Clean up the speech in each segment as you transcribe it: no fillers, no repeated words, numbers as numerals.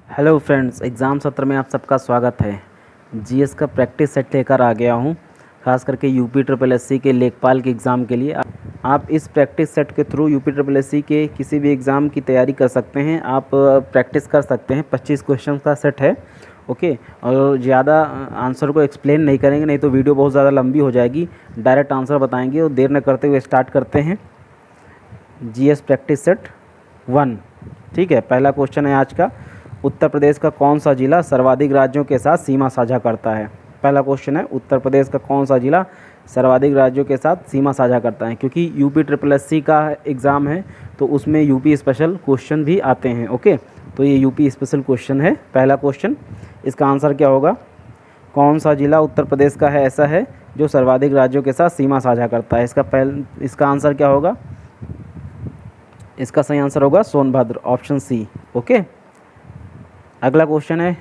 Hello friends, exam सत्र में आप सबका स्वागत है। जीएस का प्रैक्टिस सेट लेकर आ गया हूँ, खास करके यूपी ट्रिपल एससी के लेखपाल के एग्ज़ाम के लिए। आप इस प्रैक्टिस सेट के थ्रू यूपी ट्रिपल एससी के किसी भी एग्ज़ाम की तैयारी कर सकते हैं। आप प्रैक्टिस कर सकते हैं। 25 क्वेश्चन का सेट है, ओके। और ज़्यादा आंसर को एक्सप्लेन नहीं करेंगे, नहीं तो वीडियो बहुत ज़्यादा लंबी हो जाएगी। डायरेक्ट आंसर बताएंगे और देर न करते हुए स्टार्ट करते हैं। जीएस प्रैक्टिस सेट 1, ठीक है। पहला क्वेश्चन है आज का, उत्तर प्रदेश का कौन सा जिला सर्वाधिक राज्यों के साथ सीमा साझा करता है। पहला क्वेश्चन है, उत्तर प्रदेश का कौन सा जिला सर्वाधिक राज्यों के साथ सीमा साझा करता है। क्योंकि यूपी ट्रिपल एससी का एग्ज़ाम है तो उसमें यूपी स्पेशल क्वेश्चन भी आते हैं, ओके। तो ये यूपी स्पेशल क्वेश्चन है। पहला क्वेश्चन, इसका आंसर क्या होगा? कौन सा जिला उत्तर प्रदेश का है ऐसा है जो सर्वाधिक राज्यों के साथ सीमा साझा करता है। इसका आंसर क्या होगा? इसका सही आंसर होगा सोनभद्र, ऑप्शन सी, ओके। अगला क्वेश्चन है,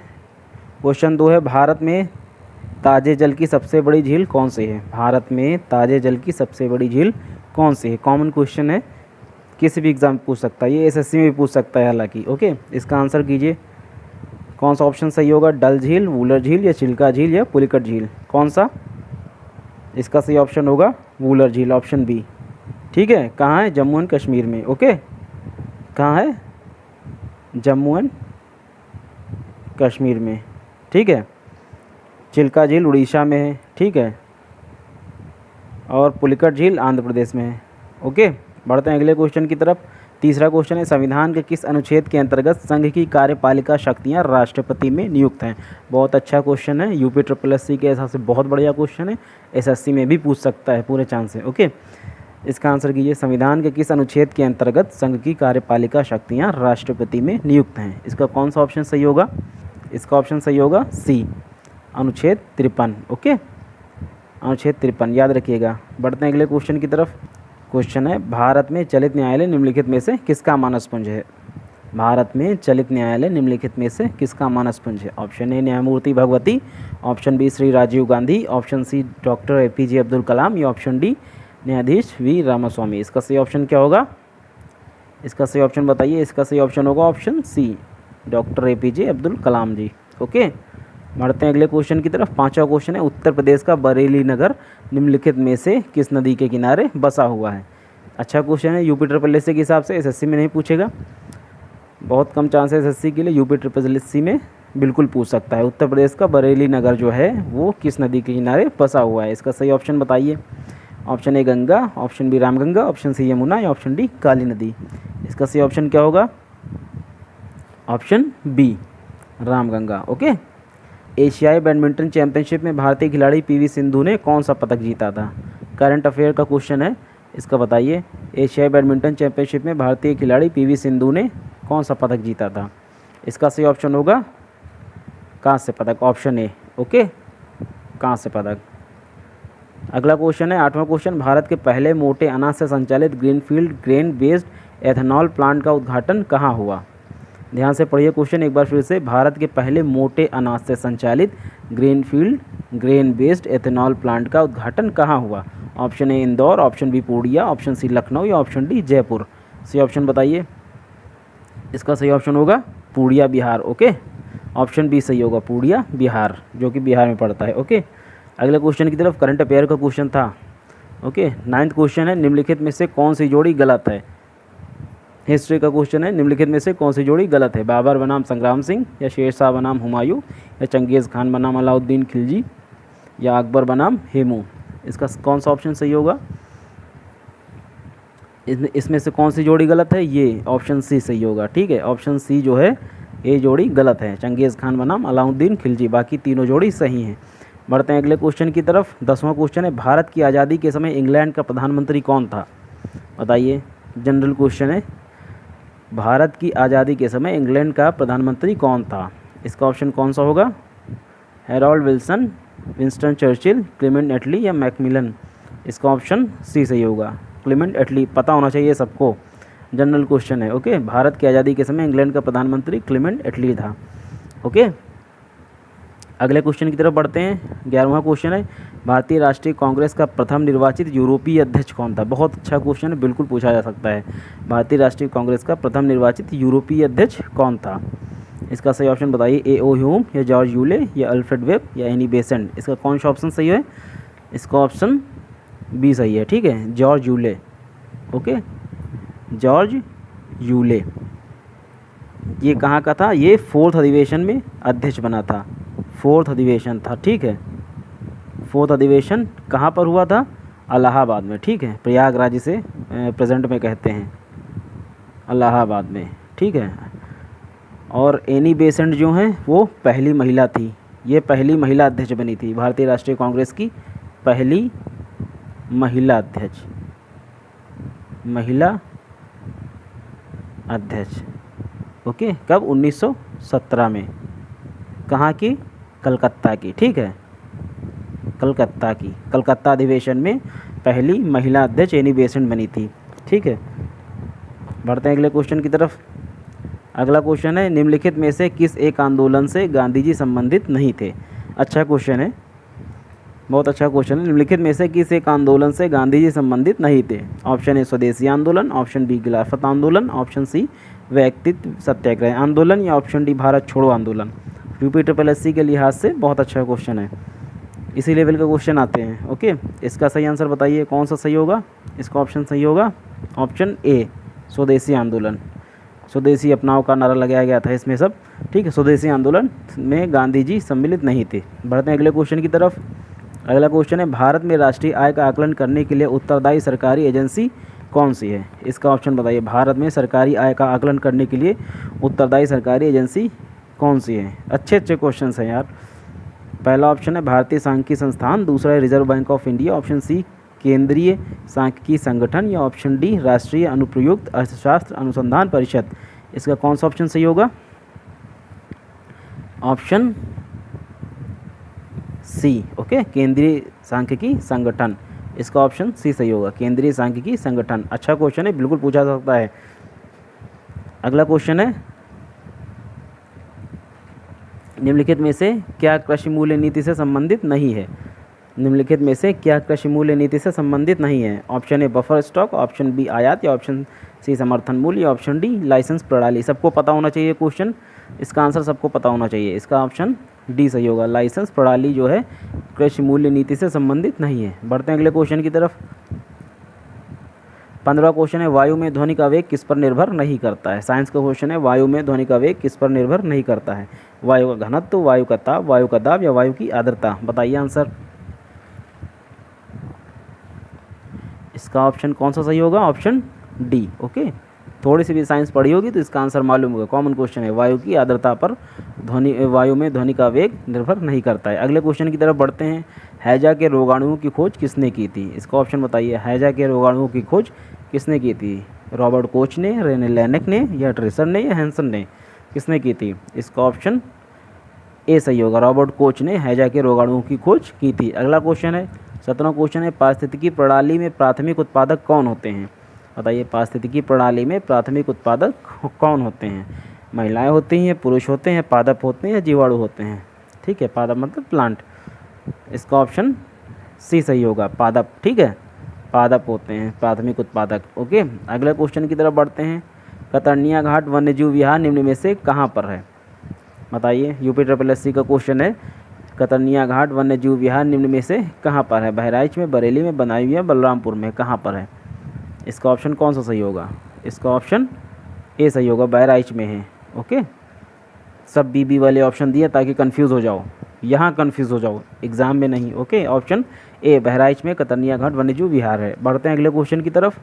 क्वेश्चन 2 है, भारत में ताजे जल की सबसे बड़ी झील कौन सी है। भारत में ताजे जल की सबसे बड़ी झील कौन सी है। कॉमन क्वेश्चन है, किसी भी एग्ज़ाम पूछ सकता है, ये एसएससी में भी पूछ सकता है हालांकि, ओके। इसका आंसर कीजिए, कौन सा ऑप्शन सही होगा? डल झील, वूलर झील या चिल्का झील या पुलिकट झील, कौन सा? इसका सही ऑप्शन होगा वूलर झील, ऑप्शन बी, ठीक है। कहाँ है? जम्मू एंड कश्मीर में, ओके। कहाँ है? जम्मू एंड कश्मीर में, ठीक है। चिल्का झील उड़ीसा में है, ठीक है। और पुलिकट झील आंध्र प्रदेश में है, ओके। बढ़ते हैं अगले क्वेश्चन की तरफ। तीसरा क्वेश्चन है, संविधान के किस अनुच्छेद के अंतर्गत संघ की कार्यपालिका शक्तियां राष्ट्रपति में नियुक्त हैं। बहुत अच्छा क्वेश्चन है, यूपी ट्रिपल एससी के हिसाब से बहुत बढ़िया क्वेश्चन है। एसएससी में भी पूछ सकता है, पूरे चांस है, ओके। इसका आंसर कीजिए, संविधान के किस अनुच्छेद के अंतर्गत संघ की कार्यपालिका शक्तियाँ राष्ट्रपति में नियुक्त हैं। इसका कौन सा ऑप्शन सही होगा? इसका ऑप्शन सही होगा सी, अनुच्छेद 53, ओके। अनुच्छेद 53 याद रखिएगा। बढ़ते हैं अगले क्वेश्चन की तरफ। क्वेश्चन है, भारत में चलित न्यायालय निम्नलिखित में से किसका मानसपुंज है। भारत में चलित न्यायालय निम्नलिखित में से किसका मानसपुंज है। ऑप्शन ए न्यायमूर्ति Bhagwati, option B Shri Rajiv Gandhi, option C doctor APJ Abdul Kalam या ऑप्शन डी न्यायाधीश वी रामास्वामी। इसका सही ऑप्शन क्या होगा? इसका सही ऑप्शन बताइए। इसका सही ऑप्शन होगा option C, doctor APJ Abdul Kalam ji, okay. बढ़ते हैं अगले क्वेश्चन की तरफ। पांचवा क्वेश्चन है, उत्तर प्रदेश का बरेली नगर निम्नलिखित में से किस नदी के किनारे बसा हुआ है। अच्छा क्वेश्चन है, यूपी ट्रिपल एससी के हिसाब से एसएससी में नहीं पूछेगा, बहुत कम चांस है एसएससी के लिए। यूपी ट्रिपल एससी में बिल्कुल पूछ सकता है। उत्तर प्रदेश का बरेली नगर जो है वो किस नदी के किनारे बसा हुआ है। इसका सही ऑप्शन बताइए। Option A Ganga, option B Ramganga, option C Yamuna या ऑप्शन डी काली नदी। इसका सही ऑप्शन क्या होगा? Option B, Ramganga, okay. एशियाई बैडमिंटन चैंपियनशिप में भारतीय खिलाड़ी पीवी सिंधु ने कौन सा पदक जीता था। करंट अफेयर का क्वेश्चन है, इसका बताइए। एशियाई बैडमिंटन चैंपियनशिप में भारतीय खिलाड़ी पीवी सिंधु ने कौन सा पदक जीता था। इसका सही ऑप्शन होगा कांस्य पदक, ऑप्शन ए, ओके, कांस्य पदक। अगला क्वेश्चन है, आठवां क्वेश्चन, भारत के पहले मोटे अनाज से संचालित greenfield grain based ethanol plant का उद्घाटन कहाँ हुआ। ध्यान से पढ़िए क्वेश्चन एक बार फिर से। भारत के पहले मोटे अनाज से संचालित greenfield grain based ethanol plant का उद्घाटन कहाँ हुआ। Option A Indore, option B Purnia, option C Lucknow या ऑप्शन डी जयपुर। सही ऑप्शन बताइए। इसका सही ऑप्शन होगा Purnia, Bihar, okay. Option B सही होगा, पूर्णिया, बिहार, जो कि बिहार में पड़ता है, ओके। अगले क्वेश्चन की तरफ। करंट अफेयर का क्वेश्चन था, ओके। 9वां क्वेश्चन है, निम्नलिखित में से कौन सी जोड़ी गलत है। हिस्ट्री का क्वेश्चन है, निम्नलिखित में से कौन सी जोड़ी गलत है। बाबर बनाम संग्राम सिंह या शेरशाह बनाम हुमायूं या चंगेज़ खान बनाम अलाउद्दीन खिलजी या अकबर बनाम हेमू। इसका कौन सा ऑप्शन सही होगा? इसमें से कौन सी जोड़ी गलत है? ये ऑप्शन सी सही होगा, ठीक है। ऑप्शन सी जो है ये जोड़ी गलत है, चंगेज़ खान बनाम अलाउद्दीन खिलजी, बाकी तीनों जोड़ी सही हैं। बढ़ते हैं अगले क्वेश्चन की तरफ। 10वां क्वेश्चन है, भारत की आज़ादी के समय इंग्लैंड का प्रधानमंत्री कौन था। बताइए, जनरल क्वेश्चन है। भारत की आज़ादी के समय इंग्लैंड का प्रधानमंत्री कौन था। इसका ऑप्शन कौन सा होगा? Harold Wilson, Winston Churchill, Clement Attlee या मैकमिलन। इसका ऑप्शन सी सही होगा, क्लेमेंट एटली। पता होना चाहिए सबको, जनरल क्वेश्चन है, ओके। भारत की आज़ादी के समय इंग्लैंड का प्रधानमंत्री क्लेमेंट एटली था, ओके। अगले क्वेश्चन की तरफ बढ़ते हैं। 11वां क्वेश्चन है, भारतीय राष्ट्रीय कांग्रेस का प्रथम निर्वाचित यूरोपीय अध्यक्ष कौन था। बहुत अच्छा क्वेश्चन है, बिल्कुल पूछा जा सकता है। भारतीय राष्ट्रीय कांग्रेस का प्रथम निर्वाचित यूरोपीय अध्यक्ष कौन था। इसका सही ऑप्शन बताइए, ए ओ ह्यूम या जॉर्ज यूले या अल्फ्रेड वेब या एनी बेसेंट। इसका कौन सा ऑप्शन सही है? इसका ऑप्शन बी सही है, ठीक है, George Yule. Okay, George Yule. ये कहाँ का था? ये 4th अधिवेशन में अध्यक्ष बना था, 4th अधिवेशन था, ठीक है। 4th अधिवेशन कहाँ पर हुआ था? इलाहाबाद में, ठीक है, प्रयागराज से प्रेजेंट में कहते हैं, इलाहाबाद में, ठीक है। और एनी बेसेंट जो हैं वो पहली महिला थी, ये पहली महिला अध्यक्ष बनी थी, भारतीय राष्ट्रीय कांग्रेस की पहली महिला अध्यक्ष, महिला अध्यक्ष। ओके, कब? 1917 में। कहाँ की? कलकत्ता की, ठीक है, कलकत्ता की, कलकत्ता अधिवेशन में पहली महिला अध्यक्ष एनी बेसेंट बनी थी, ठीक है। बढ़ते हैं अगले क्वेश्चन की तरफ। अगला क्वेश्चन है, निम्नलिखित में से किस एक आंदोलन से गांधी जी संबंधित नहीं थे? अच्छा क्वेश्चन है, बहुत अच्छा क्वेश्चन है। निम्नलिखित में से किस एक आंदोलन से गांधी जी संबंधित नहीं थे? ऑप्शन ए स्वदेशी आंदोलन, ऑप्शन बी खिलाफत आंदोलन, ऑप्शन सी व्यक्तित्व सत्याग्रह आंदोलन या ऑप्शन डी भारत छोड़ो आंदोलन। UPSSC के लिहाज से बहुत अच्छा क्वेश्चन है, इसी लेवल का क्वेश्चन आते हैं। ओके, इसका सही आंसर बताइए, कौन सा सही होगा? इसका ऑप्शन सही होगा ऑप्शन ए, स्वदेशी आंदोलन। स्वदेशी अपनाओ का नारा लगाया गया था इसमें सब, ठीक है। स्वदेशी आंदोलन में गांधी जी सम्मिलित नहीं थे। बढ़ते हैं अगले क्वेश्चन की तरफ। अगला क्वेश्चन है, भारत में राष्ट्रीय आय का आकलन करने के लिए उत्तरदायी सरकारी एजेंसी कौन सी है? इसका ऑप्शन बताइए, भारत में सरकारी आय का आकलन करने के लिए उत्तरदायी सरकारी एजेंसी कौन सी है? अच्छे अच्छे क्वेश्चन हैं यार। पहला ऑप्शन है भारतीय सांख्यिकी संस्थान, दूसरा है Reserve Bank of India, option C केंद्रीय सांख्यिकी संगठन या ऑप्शन डी राष्ट्रीय अनुप्रयुक्त अर्थशास्त्र अनुसंधान परिषद। इसका कौन सा ऑप्शन सही होगा? ऑप्शन सी, ओके, केंद्रीय सांख्यिकी संगठन। इसका ऑप्शन सी सही होगा, केंद्रीय सांख्यिकी संगठन। अच्छा क्वेश्चन है, बिल्कुल पूछा जा सकता है। अगला क्वेश्चन है, निम्नलिखित में से क्या कृषि मूल्य नीति से संबंधित नहीं है? निम्नलिखित में से क्या कृषि मूल्य नीति से संबंधित नहीं है? Option A buffer stock, option B आयात या ऑप्शन सी समर्थन मूल्य या ऑप्शन डी लाइसेंस प्रणाली। सबको पता होना चाहिए क्वेश्चन, इसका आंसर सबको पता होना चाहिए। इसका ऑप्शन डी सही होगा, लाइसेंस प्रणाली जो है कृषि मूल्य नीति से संबंधित नहीं है। बढ़ते हैं अगले क्वेश्चन की तरफ। 15वां क्वेश्चन है, वायु में ध्वनि का वेग किस पर निर्भर नहीं करता है? साइंस का क्वेश्चन है, वायु में ध्वनि का वेग किस पर निर्भर नहीं करता है? वायु का घनत्व, वायु का ताप, वायु का दाब या वायु की आर्द्रता। बताइए आंसर। इसका ऑप्शन कौन सा सही होगा? Option D. ओके, थोड़ी सी भी साइंस पढ़ी होगी तो इसका आंसर मालूम होगा, कॉमन क्वेश्चन है। वायु की आर्द्रता पर वायु में ध्वनि का वेग निर्भर नहीं करता है। अगले क्वेश्चन की तरफ बढ़ते हैं। हैजा के रोगाणुओं की खोज किसने की थी? इसका ऑप्शन बताइए, हैजा के रोगाणुओं की खोज किसने की थी? रॉबर्ट कोच ने, रेने लैनिक ने या ट्रेसर ने या हैंसन ने? किसने की थी? इसका ऑप्शन ए सही होगा, रॉबर्ट कोच ने हैजा के रोगाणुओं की खोज की थी। अगला क्वेश्चन है, 17वां क्वेश्चन है, पारिस्थितिकी प्रणाली में प्राथमिक उत्पादक कौन होते हैं? बताइए, पारिस्थितिकी प्रणाली में प्राथमिक उत्पादक कौन होते हैं? महिलाएं होती हैं, पुरुष होते हैं, पादप होते हैं, जीवाणु होते हैं? ठीक है, पादप मतलब प्लांट। इसका ऑप्शन सी सही होगा, पादप, ठीक है, पादप होते हैं प्राथमिक उत्पादक। ओके, अगले क्वेश्चन की तरफ बढ़ते हैं। कतरनिया घाट वन्यजीव विहार निम्न में से कहाँ पर है? बताइए, UPSSC का क्वेश्चन है, कतरनिया घाट वन्यजीव विहार निम्न में से कहाँ पर है? बहराइच में, बरेली में, बदायूं या बलरामपुर में? कहाँ पर है? इसका ऑप्शन कौन सा सही होगा? इसका ऑप्शन ए सही होगा, बहराइच में है। ओके, सब बी वाले ऑप्शन दिए ताकि कंफ्यूज हो जाओ, यहाँ कंफ्यूज हो जाओ, एग्जाम में नहीं। ओके, ऑप्शन ए बहराइच में कतरनिया घाट वन्यजीव विहार है। बढ़ते हैं अगले क्वेश्चन की तरफ।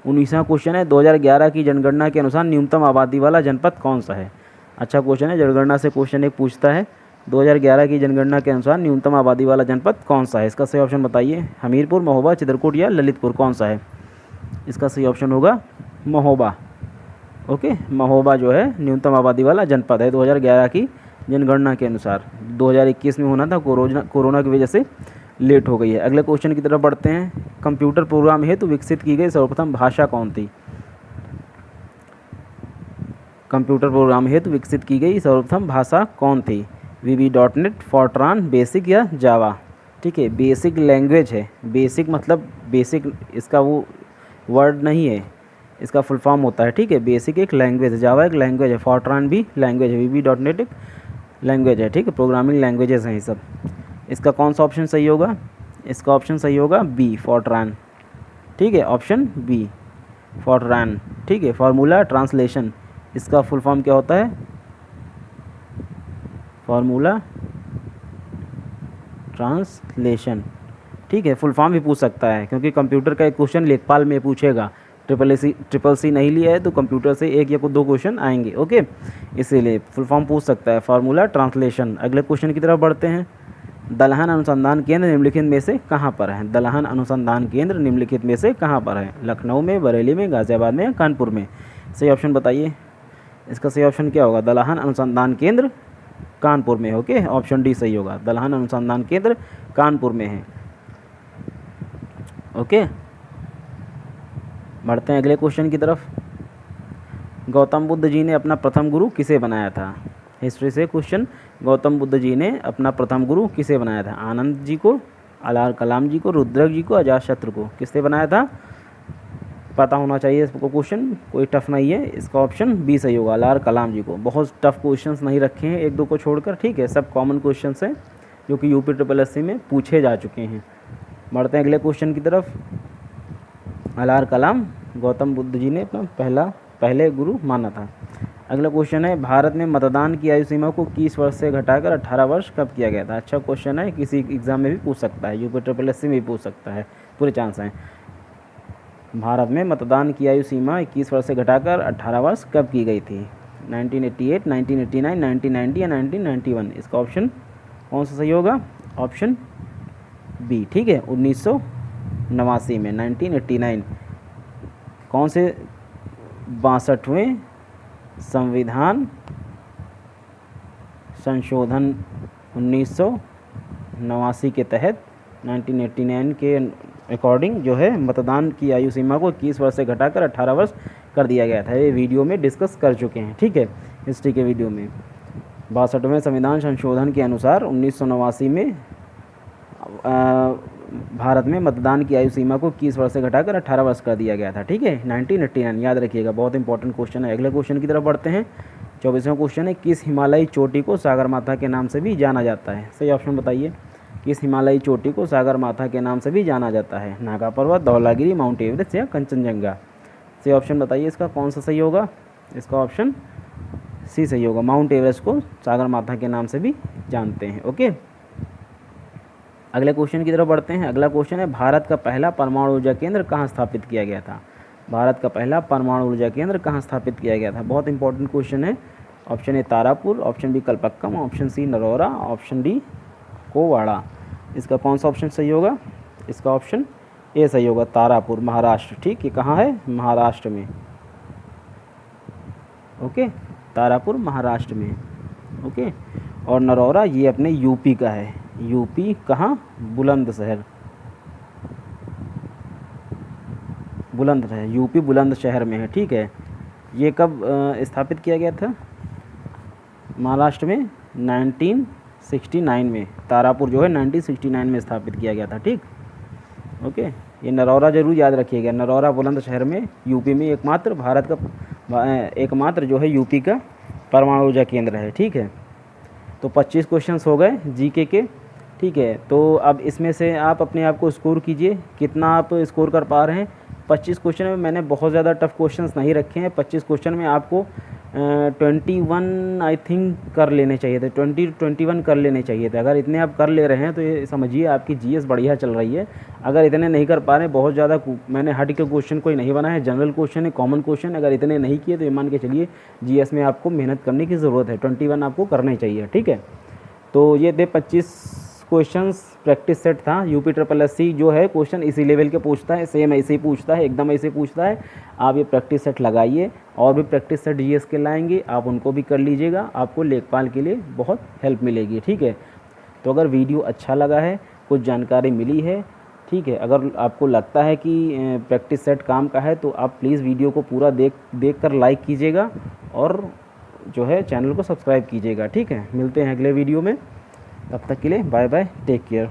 19वां क्वेश्चन है, 2011 की जनगणना के अनुसार न्यूनतम आबादी वाला जनपद कौन सा है? अच्छा क्वेश्चन है, जनगणना से क्वेश्चन एक पूछता है, 2011 की जनगणना के अनुसार न्यूनतम आबादी वाला जनपद कौन सा है? इसका सही ऑप्शन बताइए, हमीरपुर, महोबा, चित्रकूट या ललितपुर, कौन सा है? इसका सही ऑप्शन होगा महोबा। ओके, महोबा जो है न्यूनतम आबादी वाला जनपद है 2011 की जनगणना के अनुसार। 2021 में होना था, कोरोना की वजह से लेट हो गई है। अगले क्वेश्चन की तरफ बढ़ते हैं। कंप्यूटर प्रोग्राम हेतु विकसित की गई सर्वप्रथम भाषा कौन थी? कंप्यूटर प्रोग्राम हेतु विकसित की गई सर्वप्रथम भाषा कौन थी? VB.NET, फॉर्ट्रान, बेसिक या जावा? ठीक है, बेसिक लैंग्वेज है, बेसिक मतलब बेसिक, इसका वो वर्ड नहीं है, इसका फुल फॉर्म होता है, ठीक है। बेसिक एक लैंग्वेज है, जावा एक लैंग्वेज है, फॉर्ट्रान भी लैंग्वेज है, VB.NET एक लैंग्वेज है, ठीक है। प्रोग्रामिंग लैंग्वेजेस हैं ये सब। इसका कौन सा ऑप्शन सही होगा? इसका ऑप्शन सही होगा बी, फॉर्ट्रान, ठीक है। ऑप्शन बी, फॉर्ट्रान, ठीक है। फार्मूला ट्रांसलेशन, इसका फुल फॉर्म क्या होता है? फार्मूला ट्रांसलेशन, ठीक है। फुल फॉर्म भी पूछ सकता है, क्योंकि कंप्यूटर का एक क्वेश्चन लेखपाल में पूछेगा। ट्रिपल सी नहीं लिया है तो कंप्यूटर से एक या दो क्वेश्चन आएंगे, ओके। इसीलिए फुल फॉर्म पूछ सकता है, फार्मूला ट्रांसलेशन। अगले क्वेश्चन की तरफ बढ़ते हैं। दलहन अनुसंधान केंद्र निम्नलिखित में से कहाँ पर है? दलहन अनुसंधान केंद्र निम्नलिखित में से कहाँ पर है? लखनऊ में, बरेली में, गाज़ियाबाद में या कानपुर में? सही ऑप्शन बताइए। इसका सही ऑप्शन क्या होगा? दलहन अनुसंधान केंद्र कानपुर में, ओके। ऑप्शन डी सही होगा, दलहन अनुसंधान केंद्र कानपुर में है, ओके। बढ़ते हैं अगले क्वेश्चन की तरफ। गौतम बुद्ध जी ने अपना प्रथम गुरु किसे बनाया था? हिस्ट्री से क्वेश्चन। गौतम बुद्ध जी ने अपना प्रथम गुरु किसे बनाया था? आनंद जी को, अलार कलाम जी को, रुद्रक जी को, अजातशत्रु को? किसने बनाया था? पता होना चाहिए इसको, क्वेश्चन कोई टफ नहीं है। इसका ऑप्शन बी सही होगा, अलार कलाम जी को। बहुत टफ क्वेश्चंस नहीं रखे हैं, एक दो को छोड़कर, ठीक है। सब कॉमन क्वेश्चंस हैं जो कि UPSSC में पूछे जा चुके हैं। बढ़ते हैं अगले क्वेश्चन की तरफ। अलार कलाम गौतम बुद्ध जी ने अपना पहले गुरु माना था। अगला क्वेश्चन है, भारत में मतदान की आयु सीमा को 21 वर्ष से घटाकर 18 वर्ष कब किया गया था? अच्छा क्वेश्चन है, किसी एग्जाम में भी पूछ सकता है, UPSSC में भी पूछ सकता है, पूरे चांस हैं। भारत में मतदान की आयु सीमा 21 वर्ष से घटाकर 18 वर्ष कब की गई थी? 1988, 1989, 1990 या 1991? इसका ऑप्शन कौन सा सही होगा? ऑप्शन बी, ठीक है, 1989 में, 1989। कौन से 62वें संविधान संशोधन 1989 के तहत 1989 के अकॉर्डिंग जो है मतदान की आयु सीमा को 21 वर्ष से घटाकर 18 वर्ष कर दिया गया था। ये वीडियो में डिस्कस कर चुके हैं, ठीक है, हिस्ट्री के वीडियो में। 62वें संविधान संशोधन के अनुसार 1989 में भारत में मतदान की आयु सीमा को 21 वर्ष से घटाकर 18 वर्ष कर दिया गया था, ठीक है। 1989 याद रखिएगा, बहुत इंपॉर्टेंट क्वेश्चन है। अगले क्वेश्चन की तरफ बढ़ते हैं। 24वां क्वेश्चन है, किस हिमालयी चोटी को सागर माथा के नाम से भी जाना जाता है? सही ऑप्शन बताइए। किस हिमालयी चोटी को सागर माथा के नाम से भी जाना जाता है? नागा पर्वत, धौलागिरी, माउंट एवरेस्ट या कंचनजंगा? सही ऑप्शन बताइए, इसका कौन सा सही होगा? इसका ऑप्शन सी सही होगा, माउंट एवरेस्ट को सागर माथा के नाम से भी जानते हैं, ओके। अगले क्वेश्चन की तरफ बढ़ते हैं। अगला क्वेश्चन है, भारत का पहला परमाणु ऊर्जा केंद्र कहाँ स्थापित किया गया था? भारत का पहला परमाणु ऊर्जा केंद्र कहाँ स्थापित किया गया था? बहुत इंपॉर्टेंट क्वेश्चन है। Option A Tarapur, option B Kalpakkam, option C Narora, option D Kovvada? इसका कौन सा ऑप्शन सही होगा? इसका ऑप्शन ए सही होगा, तारापुर, महाराष्ट्र, ठीक है। कहाँ है? महाराष्ट्र में, ओके, तारापुर महाराष्ट्र में, ओके। और नरौरा ये अपने यूपी का है। यूपी कहाँ? बुलंदशहर, बुलंदशहर, यूपी बुलंदशहर में है, ठीक है। ये कब स्थापित किया गया था? महाराष्ट्र में 1969 में। तारापुर जो है 1969 में स्थापित किया गया था, ठीक, ओके। ये नरौरा जरूर याद रखिएगा, नरौरा बुलंदशहर में, यूपी में एकमात्र भारत का एकमात्र जो है यूपी का परमाणु ऊर्जा केंद्र है, ठीक है। तो 25 क्वेश्चंस हो गए जीके के, ठीक है। तो अब इसमें से आप अपने आप को स्कोर कीजिए, कितना आप स्कोर कर पा रहे हैं। 25 क्वेश्चन में मैंने बहुत ज़्यादा टफ क्वेश्चंस नहीं रखे हैं। 25 क्वेश्चन में आपको 21 आई थिंक कर लेने चाहिए थे, 21 कर लेने चाहिए थे। अगर इतने आप कर ले रहे हैं तो ये समझिए आपकी जीएस बढ़िया चल रही है। अगर इतने नहीं कर पा रहे हैं, बहुत ज़्यादा मैंने हट के क्वेश्चन कोई नहीं बनाया है, जनरल क्वेश्चन है, कॉमन क्वेश्चन, अगर इतने नहीं किए तो ये मान के चलिए जीएस में आपको मेहनत करने की ज़रूरत है। 21 आपको करने चाहिए, ठीक है। तो ये थे 25 क्वेश्चंस, प्रैक्टिस सेट था। UPSSC जो है क्वेश्चन इसी लेवल के पूछता है, सेम ऐसे ही पूछता है, एकदम ऐसे पूछता है। आप ये प्रैक्टिस सेट लगाइए, और भी प्रैक्टिस सेट जीएस के लाएंगे, आप उनको भी कर लीजिएगा, आपको लेखपाल के लिए बहुत हेल्प मिलेगी, ठीक है। तो अगर वीडियो अच्छा लगा है, कुछ जानकारी मिली है, ठीक है, अगर आपको लगता है कि प्रैक्टिस सेट काम का है, तो आप प्लीज़ वीडियो को पूरा देख कर लाइक कीजिएगा, और जो है चैनल को सब्सक्राइब कीजिएगा, ठीक है। मिलते हैं अगले वीडियो में, तब तक के लिए बाय बाय, टेक केयर।